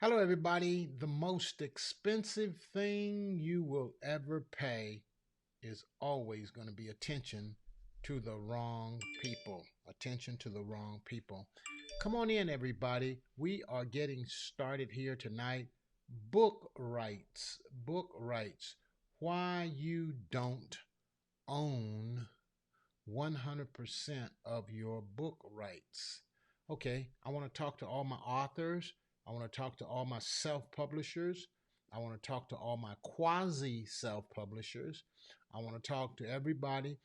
Hello, everybody. The most expensive thing you will ever pay is always going to be attention to the wrong people. Attention to the wrong people. Come on in, everybody. We are getting started here tonight. Book rights. Book rights. Why you don't own 100% of your book rights. Okay, I want to talk to all my authors. I want to talk to all my self publishers. I want to talk to all my quasi self publishers. I want to talk to everybody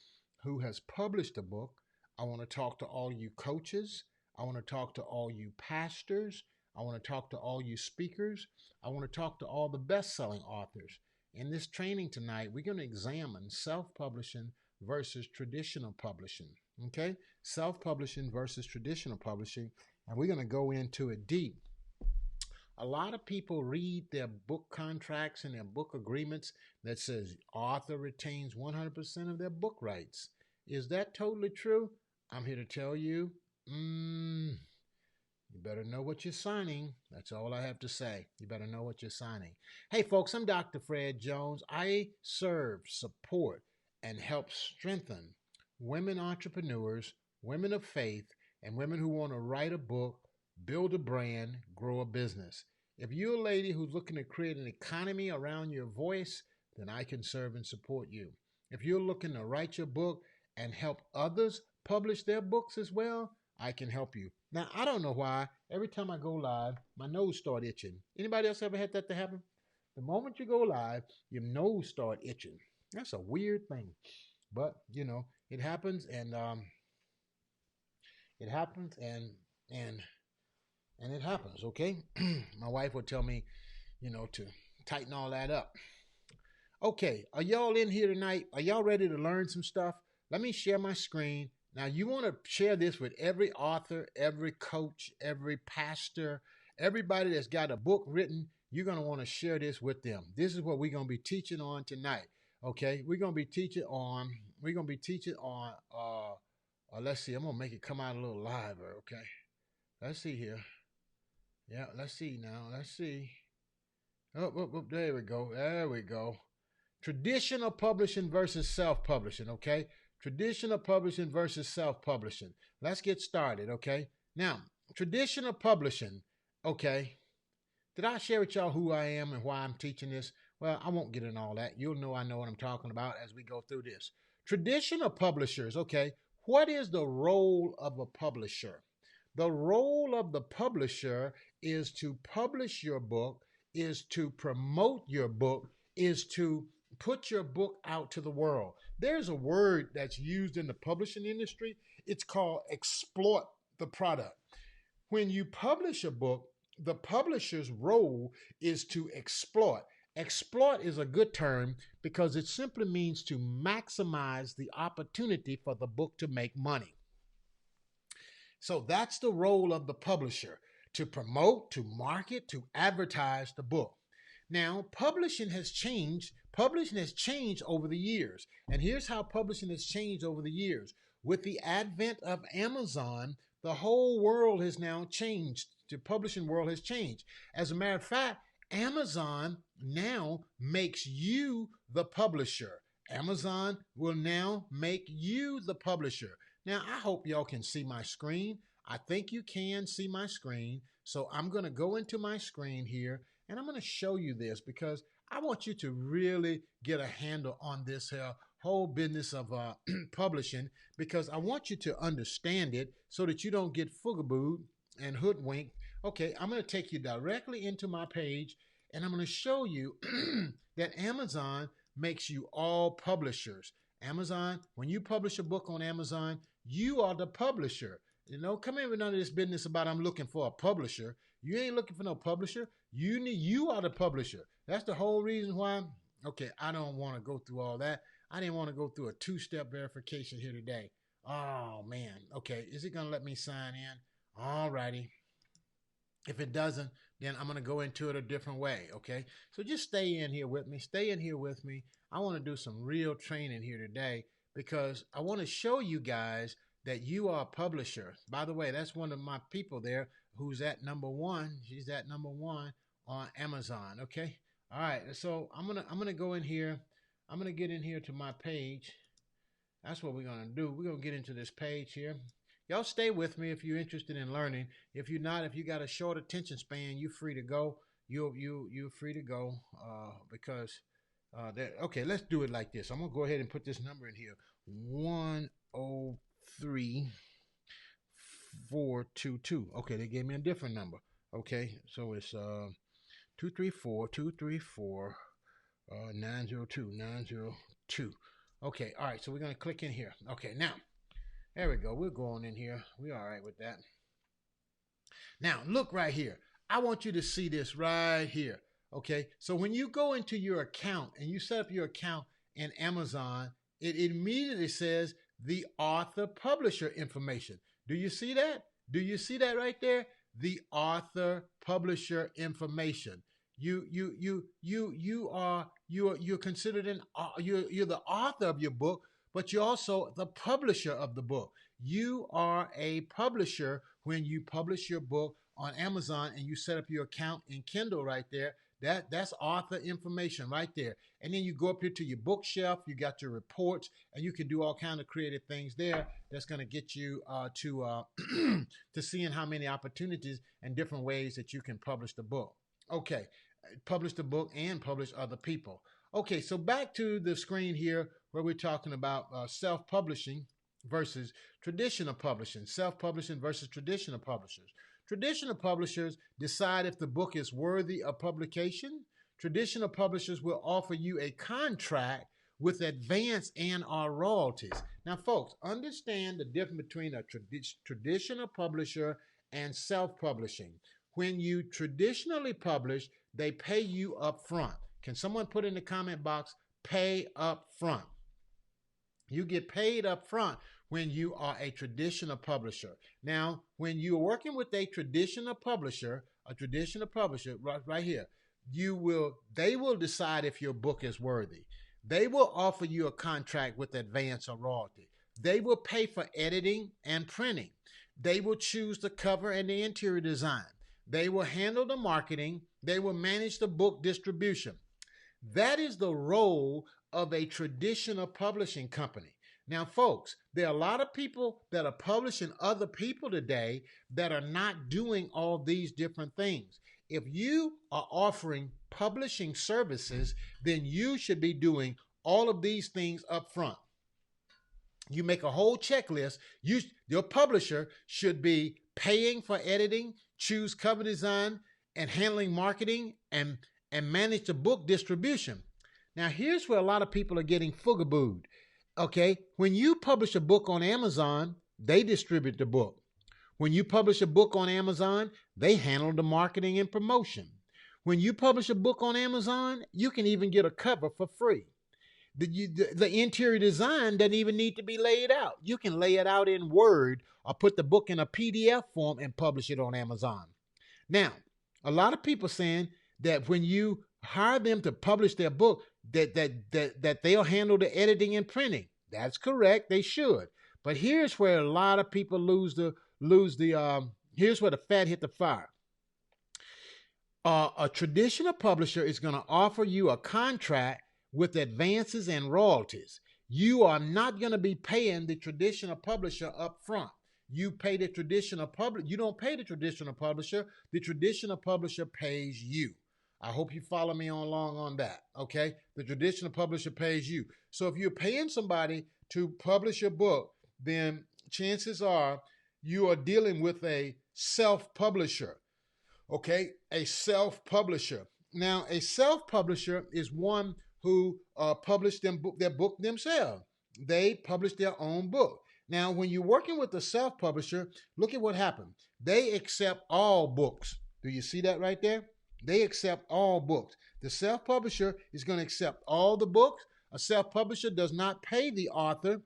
who has published a book. I want to talk to all you coaches. I want to talk to all you pastors. I want to talk to all you speakers. I want to talk to all the best selling authors. In this training tonight, we're going to examine self publishing versus traditional publishing. Okay? Self publishing versus traditional publishing. And we're going to go into it deep. A lot of people read their book contracts and their book agreements that says author retains 100% of their book rights. Is that totally true? I'm here to tell you, you better know what you're signing. That's all I have to say. You better know what you're signing. Hey, folks, I'm Dr. Fred Jones. I serve, support, and help strengthen women entrepreneurs, women of faith, and women who want to write a book, build a brand, grow a business. If you're a lady who's looking to create an economy around your voice, then I can serve and support you. If you're looking to write your book and help others publish their books as well, I can help you. Now, I don't know why every time I go live, my nose start itching. Anybody else ever had that to happen? The moment you go live, your nose start itching. That's a weird thing, but it happens, and it happens, and it happens. Okay, my wife would tell me, to tighten all that up. Okay, are y'all in here tonight? Are y'all ready to learn some stuff? Let me share my screen. Now, you want to share this with every author, every coach, every pastor, everybody that's got a book written. You're going to want to share this with them. This is what we're going to be teaching on tonight. Okay, we're going to be teaching on, let's see, I'm going to make it come out a little liver. Okay, let's see here. Yeah, let's see now. Let's see. Oh, there we go. There we go. Traditional publishing versus self publishing. Okay, traditional publishing versus self publishing. Let's get started. Okay, now traditional publishing. Okay, did I share with y'all who I am and why I'm teaching this? Well, I won't get in all that. You'll know I know what I'm talking about as we go through this. Traditional publishers. Okay, what is the role of a publisher? The role of the publisher is to publish your book, is to promote your book, is to put your book out to the world. There's a word that's used in the publishing industry. It's called exploit the product. When you publish a book, the publisher's role is to exploit. Exploit is a good term because it simply means to maximize the opportunity for the book to make money. So that's the role of the publisher, to promote, to market, to advertise the book. Now, publishing has changed. Publishing has changed over the years. And here's how publishing has changed over the years. With the advent of Amazon, the whole world has now changed. The publishing world has changed. As a matter of fact, Amazon now makes you the publisher. Amazon will now make you the publisher. Now, I hope y'all can see my screen. I think you can see my screen. So I'm going to go into my screen here and I'm going to show you this because I want you to really get a handle on this whole business of publishing, because I want you to understand it so that you don't get fugabooed and hoodwinked. Okay, I'm going to take you directly into my page and I'm going to show you that Amazon makes you all publishers. Amazon, when you publish a book on Amazon, you are the publisher. Come in with none of this business about I'm looking for a publisher. You ain't looking for no publisher. You are the publisher. That's the whole reason why. Okay, I don't want to go through all that. I didn't want to go through a two-step verification here today. Oh man. Okay, is it gonna let me sign in? All righty. If it doesn't, then I'm going to go into it a different way, okay? So just stay in here with me. Stay in here with me. I want to do some real training here today because I want to show you guys that you are a publisher. By the way, that's one of my people there who's at number one. She's at number one on Amazon. Okay. All right. So I'm gonna go in here. I'm gonna get in here to my page. That's what we're gonna do. We're gonna get into this page here. Y'all stay with me if you're interested in learning. If you're not, if you got a short attention span, you're free to go. You're free to go because okay. Let's do it like this. I'm gonna go ahead and put this number in here: 103-422. Okay, they gave me a different number. Okay, so it's 234 902. Okay, all right, so we're gonna click in here. Okay, now there we go. We're going in here. We're all right with that. Now look right here. I want you to see this right here. Okay, so when you go into your account and you set up your account in Amazon, it immediately says the author publisher information. Do you see that? Do you see that right there? The author publisher information. You're considered you're the author of your book, but you're also the publisher of the book. You are a publisher when you publish your book on Amazon and you set up your account in Kindle right there. That's author information right there. And then you go up here to your bookshelf, you got your reports, and you can do all kinds of creative things there that's going to get you to seeing how many opportunities and different ways that you can publish the book. Okay, publish the book and publish other people. Okay, so back to the screen here where we're talking about self-publishing versus traditional publishing, self-publishing versus traditional publishers. Traditional publishers decide if the book is worthy of publication. Traditional publishers will offer you a contract with advance and or royalties. Now, folks, understand the difference between a traditional publisher and self-publishing. When you traditionally publish, they pay you up front. Can someone put in the comment box, pay up front? You get paid up front when you are a traditional publisher. Now, when you're working with a traditional publisher right here, they will decide if your book is worthy. They will offer you a contract with advance or royalty. They will pay for editing and printing. They will choose the cover and the interior design. They will handle the marketing. They will manage the book distribution. That is the role of a traditional publishing company. Now, folks, there are a lot of people that are publishing other people today that are not doing all these different things. If you are offering publishing services, then you should be doing all of these things up front. You make a whole checklist. Your publisher should be paying for editing, choose cover design, and handling marketing and manage the book distribution. Now, here's where a lot of people are getting fugabooed. Okay, when you publish a book on Amazon, they distribute the book. When you publish a book on Amazon, they handle the marketing and promotion. When you publish a book on Amazon, you can even get a cover for free. The interior design doesn't even need to be laid out. You can lay it out in Word or put the book in a PDF form and publish it on Amazon. Now, a lot of people saying that when you hire them to publish their book, that they'll handle the editing and printing. That's correct. They should. But here's where a lot of people here's where the fat hit the fire. A traditional publisher is going to offer you a contract with advances and royalties. You are not going to be paying the traditional publisher up front. You pay the traditional publisher. You don't pay the traditional publisher. The traditional publisher pays you. I hope you follow me along on that, okay? The traditional publisher pays you. So if you're paying somebody to publish your book, then chances are you are dealing with a self-publisher, okay? A self-publisher. Now, a self-publisher is one who published their book themselves. They publish their own book. Now, when you're working with a self-publisher, look at what happened. They accept all books. Do you see that right there? They accept all books. The self-publisher is going to accept all the books. A self-publisher does not pay the author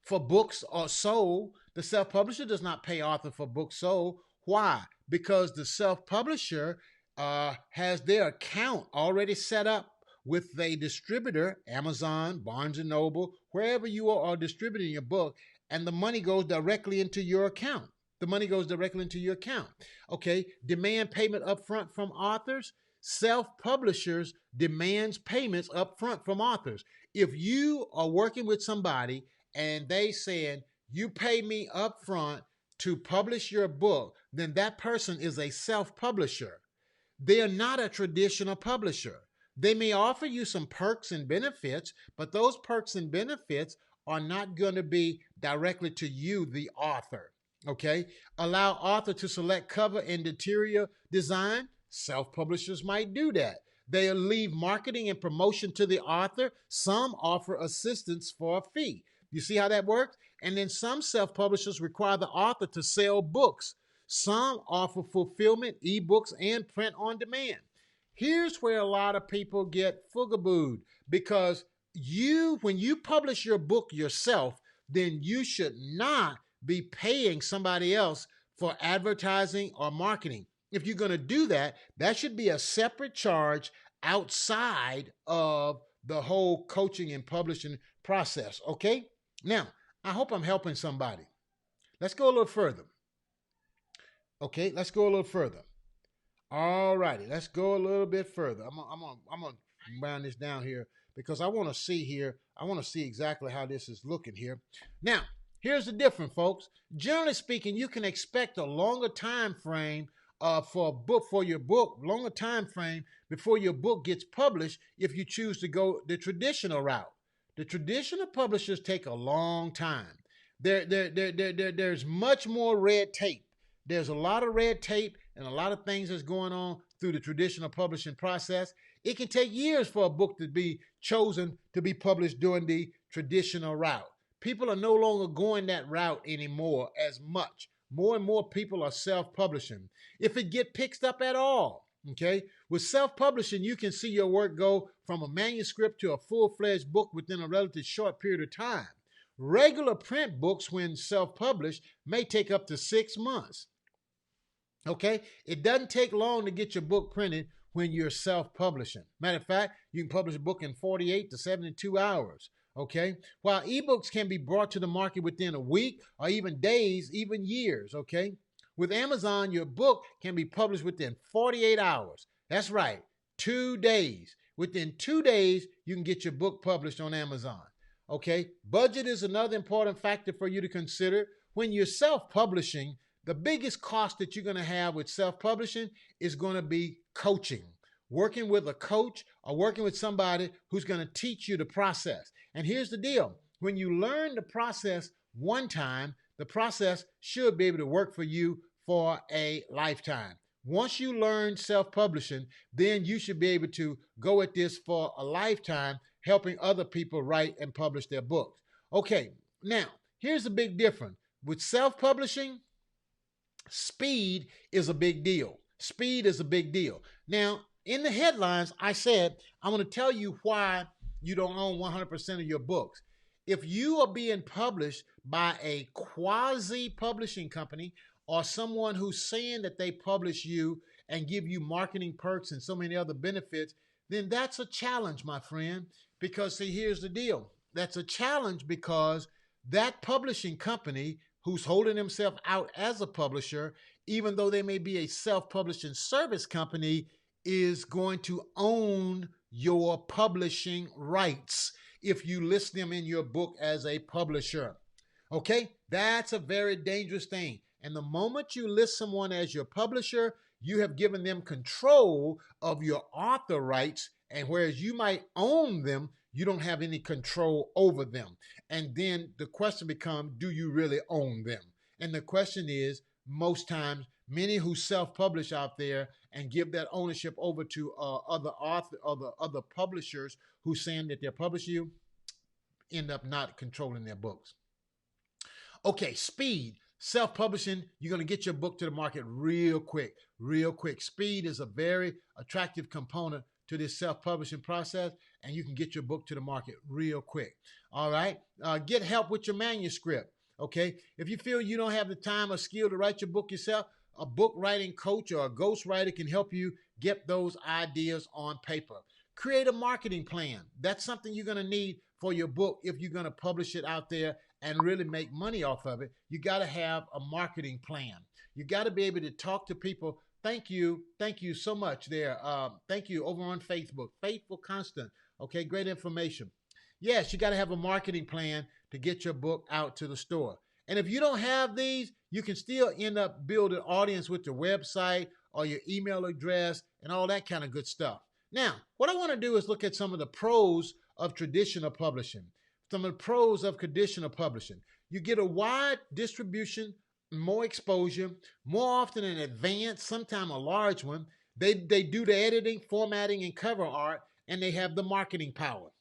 for books or sold. The self-publisher does not pay author for books sold. Why? Because the self-publisher has their account already set up with a distributor, Amazon, Barnes & Noble, wherever you are distributing your book, and the money goes directly into your account. The money goes directly into your account. Okay, demand payment upfront from authors. Self-publishers demands payments upfront from authors. If you are working with somebody and they said, you pay me upfront to publish your book, then that person is a self-publisher. They are not a traditional publisher. They may offer you some perks and benefits, but those perks and benefits are not going to be directly to you, the author. Okay? Allow author to select cover and interior design. Self-publishers might do that. They'll leave marketing and promotion to the author. Some offer assistance for a fee. You see how that works? And then some self-publishers require the author to sell books. Some offer fulfillment, ebooks, and print on demand. Here's where a lot of people get fugabooed, because when you publish your book yourself, then you should not be paying somebody else for advertising or marketing. If you're going to do that, that should be a separate charge outside of the whole coaching and publishing process. Okay? Now, I hope I'm helping somebody. Let's go a little further. Okay, let's go a little further. All righty, let's go a little bit further. I'm gonna round this down here because I want to see here. I want to see exactly how this is looking here. Now, here's the difference, folks. Generally speaking, you can expect a longer time frame for your book, longer time frame before your book gets published if you choose to go the traditional route. The traditional publishers take a long time. There's much more red tape. There's a lot of red tape and a lot of things that's going on through the traditional publishing process. It can take years for a book to be chosen to be published during the traditional route. People are no longer going that route anymore as much. More and more people are self-publishing. If it get picked up at all, okay? With self-publishing, you can see your work go from a manuscript to a full-fledged book within a relatively short period of time. Regular print books, when self-published, may take up to 6 months. Okay? It doesn't take long to get your book printed when you're self-publishing. Matter of fact, you can publish a book in 48 to 72 hours. Okay? While ebooks can be brought to the market within a week or even days, even years. Okay? With Amazon, your book can be published within 48 hours. That's right, 2 days. Within 2 days, you can get your book published on Amazon. Okay? Budget is another important factor for you to consider. When you're self-publishing, the biggest cost that you're going to have with self-publishing is going to be coaching. Working with a coach or working with somebody who's going to teach you the process. And here's the deal. When you learn the process one time, the process should be able to work for you for a lifetime. Once you learn self-publishing, then you should be able to go at this for a lifetime, helping other people write and publish their books. Okay, now, here's the big difference. With self-publishing, speed is a big deal. Speed is a big deal. Now, in the headlines, I said, I'm going to tell you why you don't own 100% of your books. If you are being published by a quasi-publishing company or someone who's saying that they publish you and give you marketing perks and so many other benefits, then that's a challenge, my friend. Because, see, here's the deal. That's a challenge because that publishing company who's holding themselves out as a publisher, even though they may be a self-publishing service company, is going to own your publishing rights if you list them in your book as a publisher. Okay? That's a very dangerous thing. And the moment you list someone as your publisher, you have given them control of your author rights, and whereas you might own them, you don't have any control over them. And then the question becomes, do you really own them? And the question is, most times, many who self-publish out there and give that ownership over to other publishers who saying that they're publishing you, end up not controlling their books. Okay, speed. Self-publishing, you're going to get your book to the market real quick, real quick. Speed is a very attractive component to this self-publishing process, and you can get your book to the market real quick. All right? Get help with your manuscript, okay? If you feel you don't have the time or skill to write your book yourself, a book writing coach or a ghostwriter can help you get those ideas on paper. Create a marketing plan. That's something you're going to need for your book if you're going to publish it out there and really make money off of it, you got to have a marketing plan. You got to be able to talk to people. Thank you. Thank you so much there. Thank you over on Facebook. Faithful Constant. Okay, great information. Yes, you got to have a marketing plan to get your book out to the store. And if you don't have these, you can still end up building audience with your website or your email address and all that kind of good stuff. Now, what I want to do is look at some of the pros of traditional publishing. Some of the pros of traditional publishing. You get a wide distribution, more exposure, more often in advance, sometimes a large one. They do the editing, formatting, and cover art, and they have the marketing power.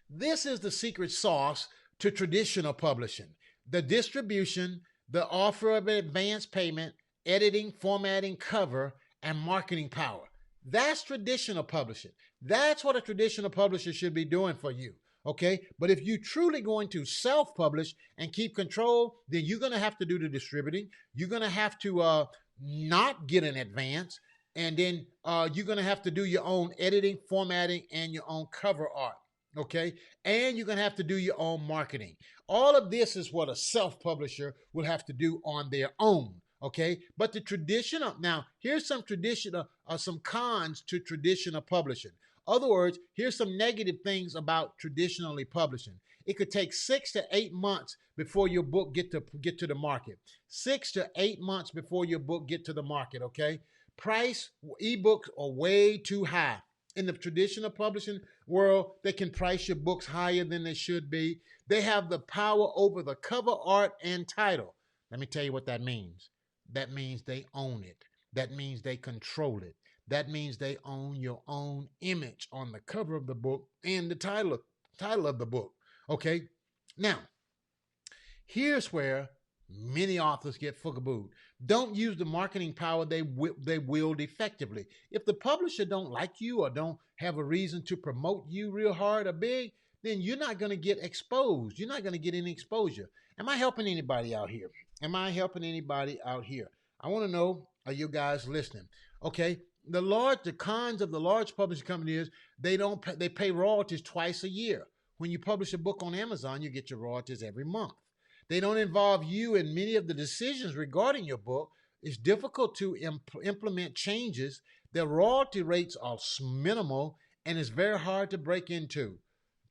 This is the secret sauce to traditional publishing. The distribution, the offer of an advance payment, editing, formatting, cover, and marketing power. That's traditional publishing. That's what a traditional publisher should be doing for you. Okay, but if you're truly going to self-publish and keep control, then you're going to have to do the distributing. You're going to have to not get an advance, and then you're going to have to do your own editing, formatting, and your own cover art. Okay, and you're going to have to do your own marketing. All of this is what a self-publisher will have to do on their own. Okay, but the traditional, now here's some traditional, some cons to traditional publishing. Other words, here's some negative things about traditionally publishing. It could take 6 to 8 months before your book get to the market. 6 to 8 months before your book get to the market. Okay, price ebooks are way too high. In the traditional publishing world, they can price your books higher than they should be. They have the power over the cover art and title. Let me tell you what that means. That means they own it. That means they control it. That means they own your own image on the cover of the book and the title of the book. Okay? Now, here's where many authors get fuckabooed. Don't use the marketing power they wield effectively. If the publisher don't like you or don't have a reason to promote you real hard or big, then you're not going to get exposed. You're not going to get any exposure. Am I helping anybody out here? Am I helping anybody out here? I want to know, are you guys listening? Okay. The cons of the large publishing company is they pay royalties twice a year. When you publish a book on Amazon, you get your royalties every month. They don't involve you in many of the decisions regarding your book. It's difficult to implement changes. Their royalty rates are minimal, and it's very hard to break into.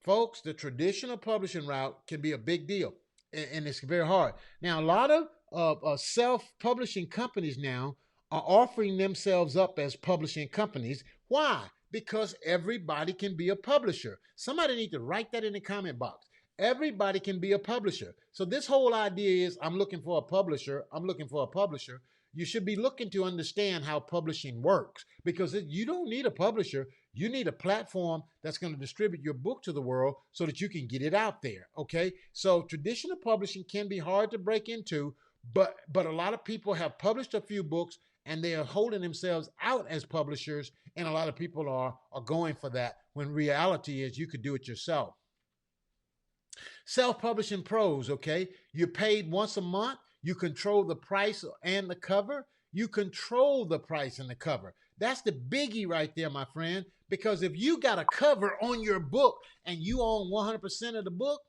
Folks, the traditional publishing route can be a big deal, and it's very hard. Now, a lot of self-publishing companies now are offering themselves up as publishing companies. Why? Because everybody can be a publisher. Somebody need to write that in the comment box. Everybody can be a publisher. So this whole idea is, I'm looking for a publisher. I'm looking for a publisher. You should be looking to understand how publishing works, because you don't need a publisher. You need a platform that's going to distribute your book to the world so that you can get it out there. Okay. So traditional publishing can be hard to break into, but a lot of people have published a few books and they are holding themselves out as publishers. And a lot of people are going for that, when reality is you could do it yourself. Self-publishing pros, okay? You're paid once a month. You control the price and the cover. You control the price and the cover. That's the biggie right there, my friend. Because if you got a cover on your book and you own 100% of the book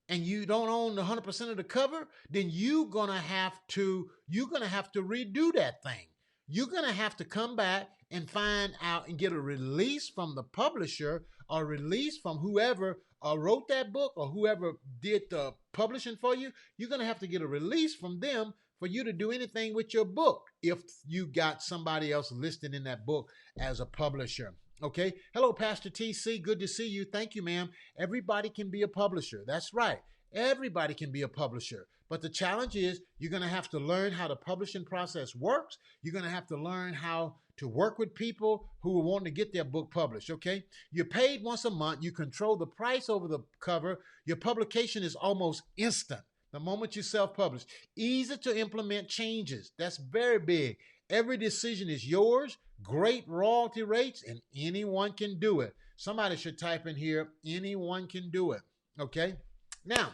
and you don't own 100% of the cover, then you're gonna have to redo that thing. You're gonna have to come back and find out and get a release from the publisher or release from whoever wrote that book or whoever did the publishing for you. You're going to have to get a release from them for you to do anything with your book if you got somebody else listed in that book as a publisher. Okay. Hello, Pastor TC. Good to see you. Thank you, ma'am. Everybody can be a publisher. That's right. Everybody can be a publisher. But the challenge is you're going to have to learn how the publishing process works. You're going to have to learn how to work with people who are wanting to get their book published, okay? You're paid once a month. You control the price over the cover. Your publication is almost instant the moment you self-publish. Easy to implement changes. That's very big. Every decision is yours. Great royalty rates, and anyone can do it. Somebody should type in here, anyone can do it, okay? Now,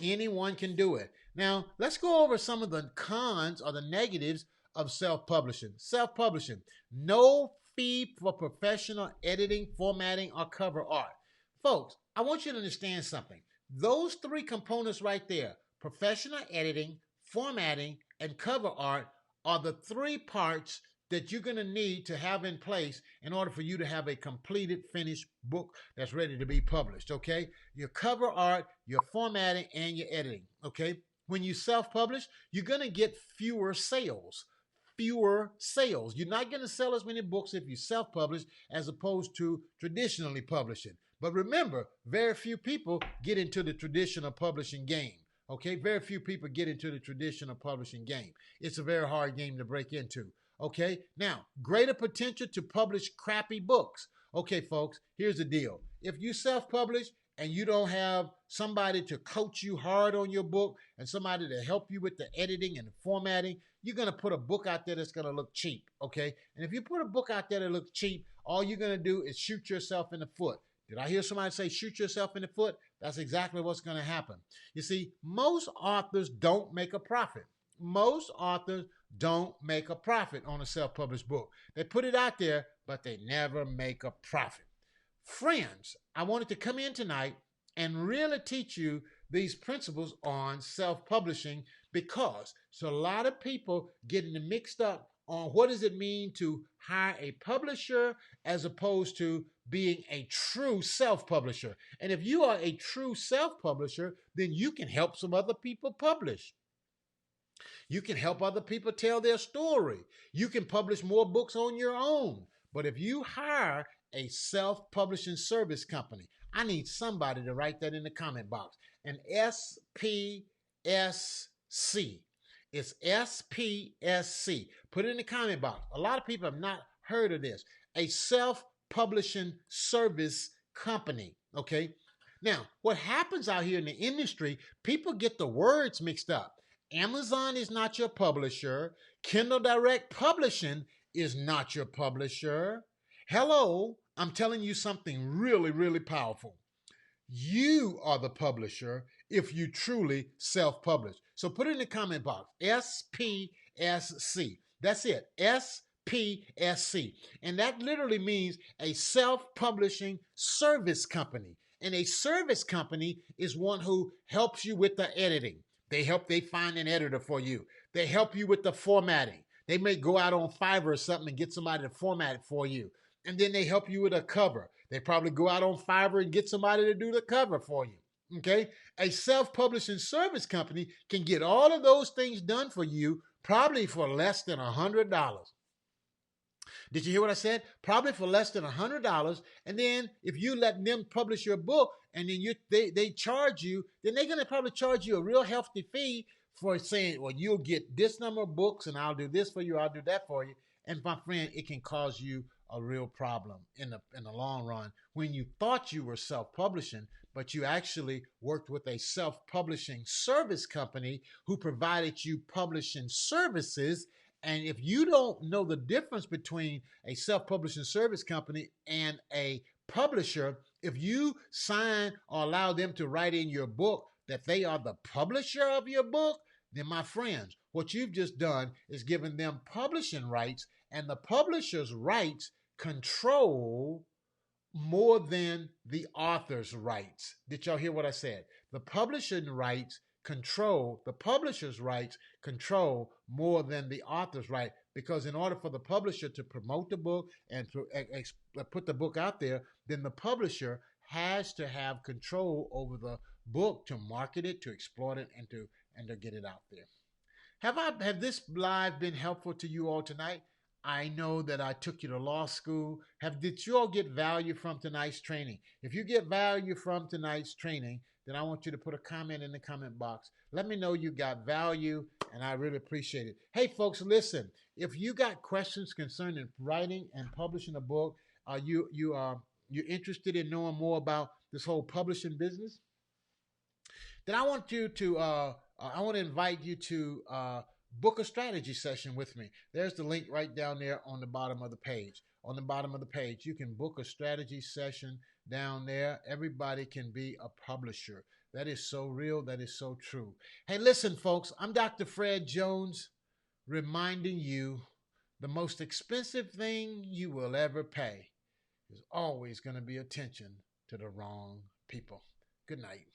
anyone can do it. Now, let's go over some of the cons or the negatives of self-publishing. Self-publishing, no fee for professional editing, formatting, or cover art. Folks, I want you to understand something. Those three components right there, professional editing, formatting, and cover art, are the three parts that you're going to need to have in place in order for you to have a completed, finished book that's ready to be published, okay? Your cover art, your formatting, and your editing, okay? When you self-publish, you're going to get fewer sales. Fewer sales. You're not going to sell as many books if you self-publish as opposed to traditionally publishing. But remember, very few people get into the traditional publishing game. Okay, very few people get into the traditional publishing game. It's a very hard game to break into. Okay, now, greater potential to publish crappy books. Okay, folks, here's the deal. If you self-publish and you don't have somebody to coach you hard on your book and somebody to help you with the editing and the formatting, you're going to put a book out there that's going to look cheap, okay? And if you put a book out there that looks cheap, all you're going to do is shoot yourself in the foot. Did I hear somebody say shoot yourself in the foot? That's exactly what's going to happen. You see, most authors don't make a profit. Most authors don't make a profit on a self-published book. They put it out there, but they never make a profit. Friends, I wanted to come in tonight and really teach you these principles on self-publishing because so a lot of people getting mixed up on what does it mean to hire a publisher as opposed to being a true self-publisher. And if you are a true self-publisher, then you can help some other people publish. You can help other people tell their story. You can publish more books on your own. But if you hire a self-publishing service company, I need somebody to write that in the comment box. An SPSC. It's SPSC. Put it in the comment box. A lot of people have not heard of this. A self-publishing service company, okay? Now, what happens out here in the industry, people get the words mixed up. Amazon is not your publisher. Kindle Direct Publishing is not your publisher. Hello, I'm telling you something really, really powerful. You are the publisher if you truly self-publish. So put it in the comment box, SPSC. That's it, SPSC. And that literally means a self-publishing service company. And a service company is one who helps you with the editing. They find an editor for you. They help you with the formatting. They may go out on Fiverr or something and get somebody to format it for you. And then they help you with a cover. They probably go out on Fiverr and get somebody to do the cover for you. Okay? A self-publishing service company can get all of those things done for you probably for less than $100. Did you hear what I said? Probably for less than $100. And then if you let them publish your book and then they charge you, then they're going to probably charge you a real hefty fee for saying, well, you'll get this number of books and I'll do this for you, I'll do that for you. And my friend, it can cause you a real problem in the long run when you thought you were self-publishing, but you actually worked with a self-publishing service company who provided you publishing services. And if you don't know the difference between a self-publishing service company and a publisher, if you sign or allow them to write in your book that they are the publisher of your book, then my friends, what you've just done is given them publishing rights, and the publisher's rights control more than the author's rights. Did y'all hear what I said? The publishing rights control, the publisher's rights control more than the author's right, because in order for the publisher to promote the book and to put the book out there, then the publisher has to have control over the book to market it, to exploit it, and to get it out there. Have this live been helpful to you all tonight? I know that I took you to law school. Did you all get value from tonight's training? If you get value from tonight's training, then I want you to put a comment in the comment box. Let me know you got value, and I really appreciate it. Hey, folks, listen. If you got questions concerning writing and publishing a book, you're interested in knowing more about this whole publishing business, then I want to invite you to book a strategy session with me. There's the link right down there on the bottom of the page. On the bottom of the page, you can book a strategy session down there. Everybody can be a publisher. That is so real. That is so true. Hey, listen, folks, I'm Dr. Fred Jones, reminding you the most expensive thing you will ever pay is always going to be attention to the wrong people. Good night.